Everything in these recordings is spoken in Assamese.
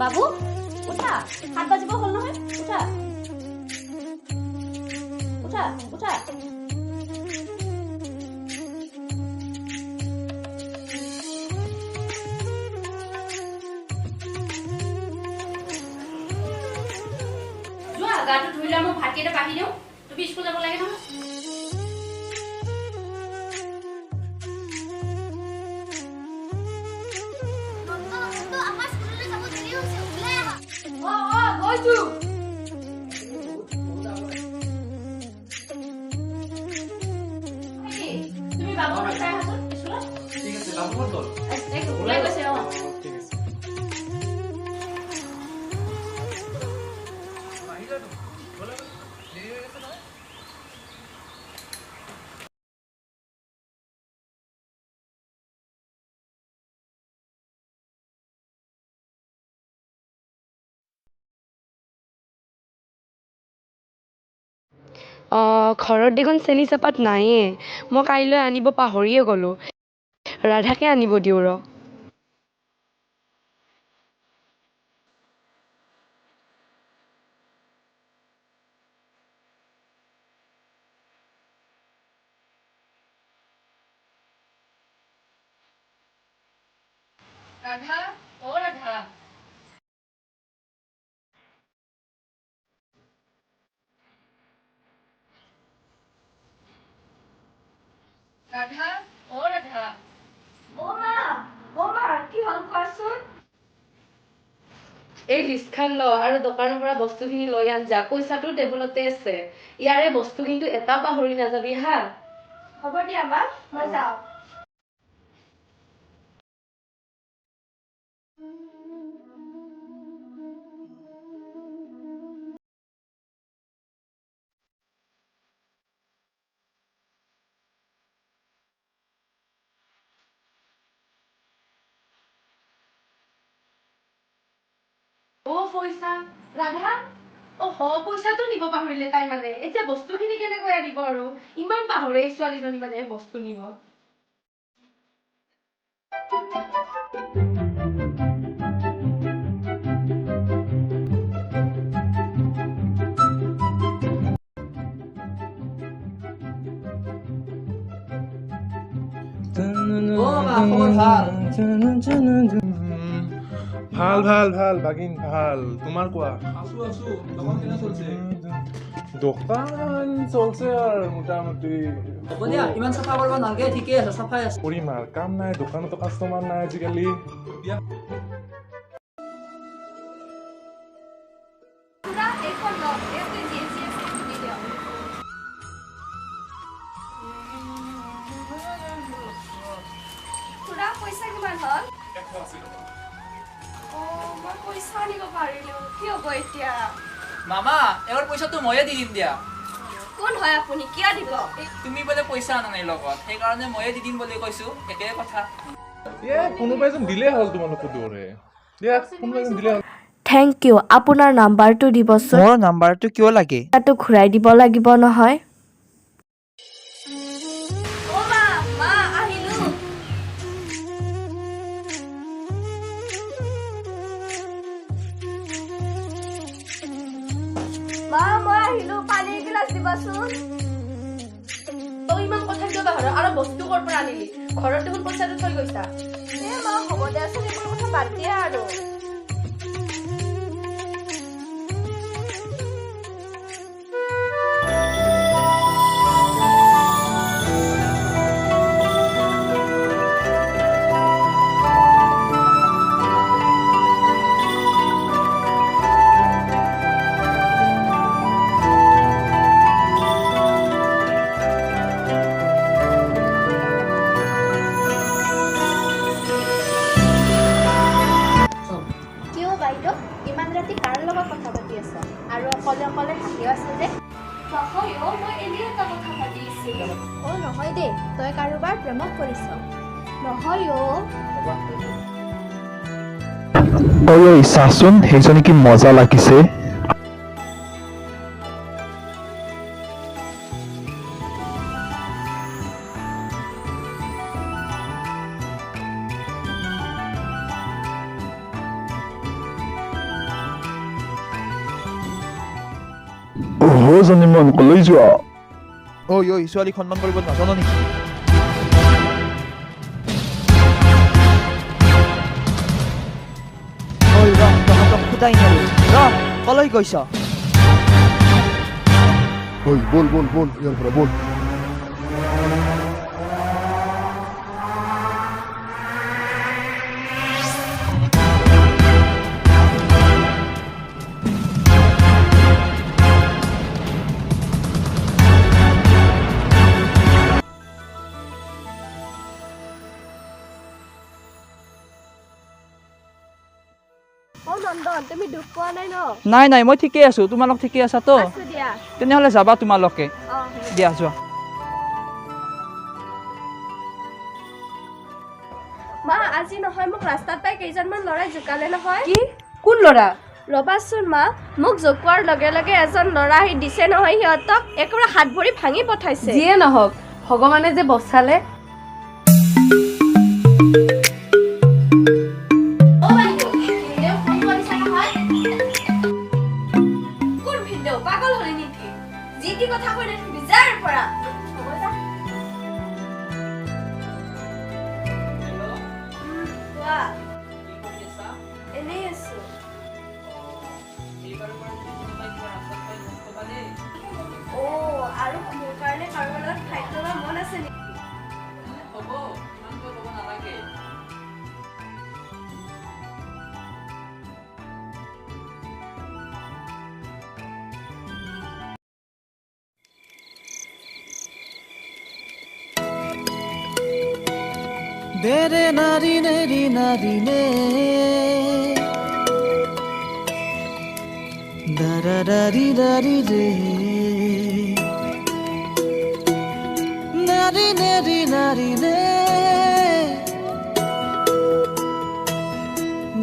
বাবু উঠা, 7 বাজিব হ'ল নহয়, উঠা উঠা উঠা। যোৱা গাটো ধুই লোৱা, মই ভাতকেইটা বাঢ়ি দিওঁ, তুমি স্কুল যাব লাগে নহয়। তুমি বাবুক চাই আহাচোন স্কুলত। ঠিক আছে, বাবু ক'ত গ'ল? ওলাই গৈছে। ঠিক আছে। ঘৰত দেখোন চেনি চাহপাত নাইয়ে, মই কাইলৈ আনিব পাহৰিয়ে গ'লোঁ। ৰাধাকে আনিব দিওঁ ৰ। ৰাধা, অ ৰাধা। ৰাধা, অ ৰাধা। অ মা, কি হ'ল কোৱাচোন? এই লিষ্টখন ল আৰু দোকানৰ পৰা বস্তুখিনি লৈ আন যা। পইচাটো টেবুলতে আছে। ইয়াৰে বস্তু কিন্তু এটা পাহৰি নাযাবি হা। হ'ব দিয়া মা, মই যাওঁ। পইচা ৰাধা, পইচাটো নিব পাহৰিলে তাই মানে। এতিয়া বস্তুখিনি কেনেকৈ আনিব আৰু? ইমান পাহৰে ছোৱালীজনী মানে বস্তু নিব। ভাল ভাল ভাল বাগিন ভাল। তোমাৰ কোৱা? আছো দোকান কেনে চলছে? দোকান চলছে আৰু মোটামুটি। হ'ব দিয়া, ইমান চাফা কৰিব নালাগে, ঠিকে আছে, চাফাই আছে। কৰিম আৰু কাম নাই, দোকানতো কাষ্টমাৰ নাই আজিকালি। দিয়া। পইচা কিমান হ'ল? মই পইচা আনিব পাৰিলো, কি হ'ব এতিয়া? মামা, এবাৰ পইচাটো ময়ে দি দিম দিয়া। কোন হয় আপুনি, কিয় দিব? তুমি বোলে পইচা আনা নাই লগত, সেইকাৰণে ময়ে দি দিম বুলি কৈছো, একে কথা। কোনোবাই যেন দিলেই হ'ল তোমালোকৰ দৰে। কোনোবাই যেন দিলেই হ'ল। Thank you. আপোনাৰ নাম্বাৰটো দিবচোন। মোৰ নাম্বাৰটো কিয় লাগে? তাতো ঘূৰাই দিব লাগিব নহয়। মা আহিলো। মা মই আহিলো, পানীৰ গিলাচ দিবাচোন। তই ইমান কথা কিয় পাহৰ? আৰু বস্তু ক'ৰ পৰা আনিলি? ঘৰত দেখোন পইচাটো থৈ গৈছা। মা হ'ব দিয়াচোন, এইবোৰ কথা বাদ দিয়া আৰু। ইমান ৰাতি কাৰ লগত কথা পাতি আছা? আৰু অকলে অকলে হাঁহি আছে যে? নহয় মই এনেই এটা কথা ভাবি আছিলো। নহয় দেই, তই কাৰোবাৰ প্ৰেমত পৰিছ। নহয় ঐ চাচোন, সেইজনী কি মজা লাগিছে। জনী মন কলৈ যোৱা ঐ ছোৱালীক সন্মান কৰিব নাজানো নেকি ঐ তহঁতক সোধাই নেলো কলৈ গৈছ ঐ বল বল বল ইয়াৰ পৰা বল নন্দন তুমি দুখ পোৱা নাই ন নাই মই ঠিকেই আছো তোমালোক ঠিকেই আছা তো আছো দিয়া তেনেহ'লে যাবা তোমালোকে অ দিয়া যোৱা মা আজি নহয় মোক ৰাস্তাত পাই কেইজনমান ল'ৰাই জোকালে নহয় কি কোন ল'ৰা ৰবাচোন মা মোক জোকোৱাৰ লগে লগে এজন ল'ৰা আহি দিছে নহয় সিহঁতক একেবাৰে হাত ভৰি ভাঙি পঠাইছে যিয়ে নহওক ভগৱানে যে বচালে অ বাইদেউ ভিনদেউ ফোন কৰিছা নহয় কোন ভিনদেউ পাগল হলি নেকি যি টি কথা কৈ নাথাকিবি যাৰ পৰা হ'ব যা কোৱা এনেই আছো অ আৰু মোৰ কাৰণে কাৰোবাৰ লগত খাদ্য লোৱা মন আছে নেকি হ'ব ইমানকৈ ক'ব নালাগে Dere nari neri nari ne da da da di re nari neri nari ne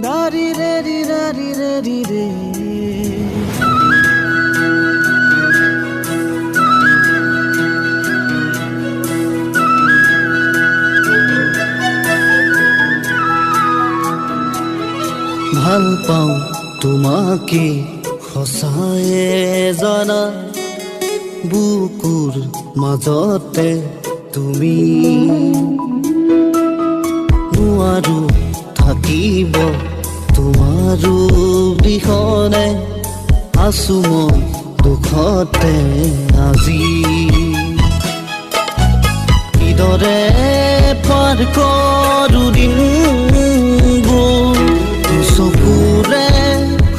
nari re ভাল পাওঁ তোমাকে সঁচায়ে জানা বুকুৰ মাজতে তুমি নোৱাৰো থাকিব তোমাৰো দিশনে আছো মই দুখতে আজি কিদৰে পাৰ কৰো দিনবোৰ চকুৰে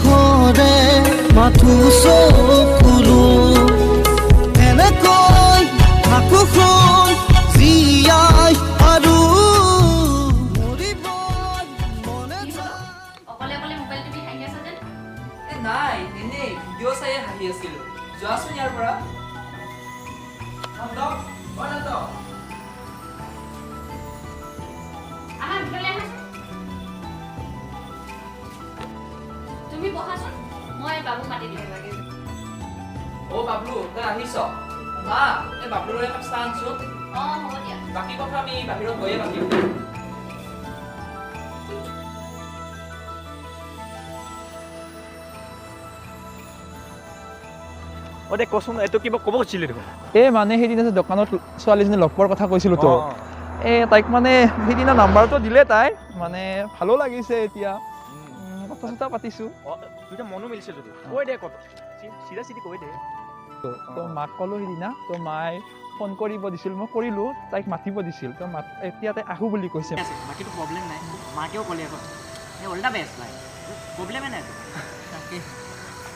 খৰে মাথো চকুলো এনেকৈ থাকো জীয়াই আৰু মৰিব মনে অকলে অকলে মোবাইল টিপি হাঁহি আছা যেন নাই এনেই ভিডিঅ' চাই হাঁহি আছিলো যোৱাচোন ইয়াৰ পৰা আহা ভিতৰলৈ আহা তুমি বহাচোন মই বাবুক মাতি দিব লাগে অ বাবলু তই আহিছ মা এই বাবলুৰ একাপ চাহ আনছো অ হ'ব দিয়া বাকী কথা আমি বাহিৰত গৈয়ে পাতিম দে কচোন এইটো কিবা ক'ব খুজিছিলি দেখোন এই মানে সেইদিনা যে দোকানত ছোৱালীজনী লগ পোৱাৰ কথা কৈছিলোঁ তো তাইক মানে সেইদিনা নাম্বাৰটো দিলে তাই মানে ভালো লাগিছে এতিয়া কথা চথা পাতিছোঁ দুইটা মনো মিলিছে যদি কৈ দে কত চিধা চিধি কৈ দে তো মাক ক'লোঁ সেইদিনা তো মায়ে ফোন কৰিব দিছিল মই কৰিলোঁ তাইক মাতিব দিছিল তো এতিয়া তাই আহোঁ বুলি কৈছে বাকীটো প্ৰব্লেম নাই মাকেও ক'লে আকৌ এই অল দ্য বেষ্ট নাই প্ৰব্লেমে নাই তাকে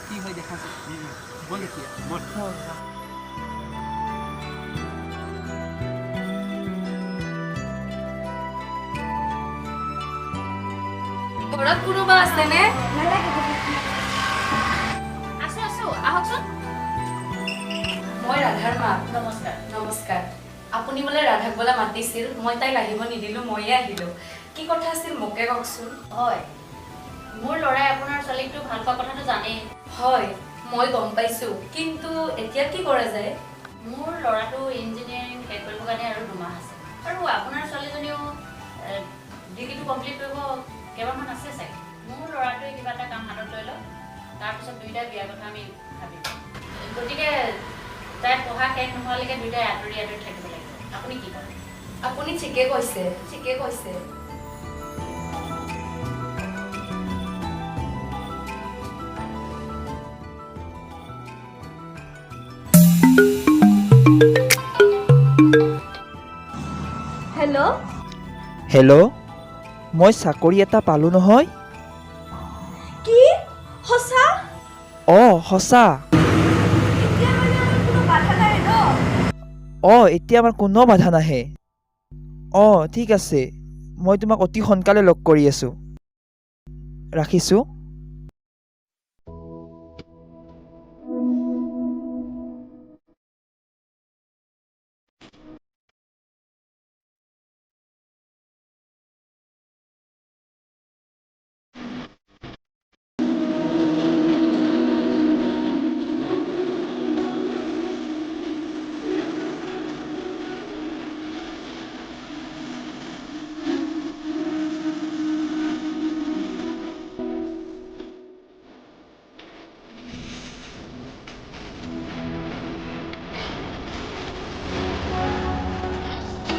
কি হয় দেখাচোন বল এতিয়া বল ঘৰত কোনোবা আছেনে আছো আছো আহকচোন মই ৰাধাৰ মা নমস্কাৰ নমস্কাৰ আপুনি বোলে ৰাধাক বোলে মাতিছিল মই তাইক আহিব নিদিলোঁ ময়ে আহিলোঁ কি কথা আছিল মোকে কওকচোন হয় মোৰ ল'ৰাই আপোনাৰ ছোৱালীকটো ভাল পোৱা কথাটো জানেই হয় মই গম পাইছোঁ কিন্তু এতিয়া কি কৰা যায় মোৰ ল'ৰাটো ইঞ্জিনিয়াৰিং শেষ কৰিবৰ কাৰণে আৰু 2 মাহ আছে আৰু আপোনাৰ ছোৱালীজনীও ডিগ্ৰীটো কমপ্লিট কৰিব কেইবামান আছে চাগে মোৰ ল'ৰাটোৱে কিবা এটা কাম হাতত লৈ লওক তাৰপিছত দুইটা বিয়াৰ কথা আমি ভাবিম গতিকে তাই পঢ়া শেষ নোহোৱালৈকে দুয়োটাই আঁতৰি আঁতৰি থাকিব লাগিব আপুনি কি কয় আপুনি ঠিকে কৈছে ঠিকে কৈছে হেল্ল' হেল্ল' মই চাকৰি এটা পালোঁ নহয় কি সঁচা অঁ সঁচা এতিয়া মানে আমাৰ কোনো বাধা নাই ন অঁ এতিয়া আমাৰ কোনো বাধা নাহে অঁ ঠিক আছে মই তোমাক অতি সোনকালে লগ কৰি আছোঁ ৰাখিছোঁ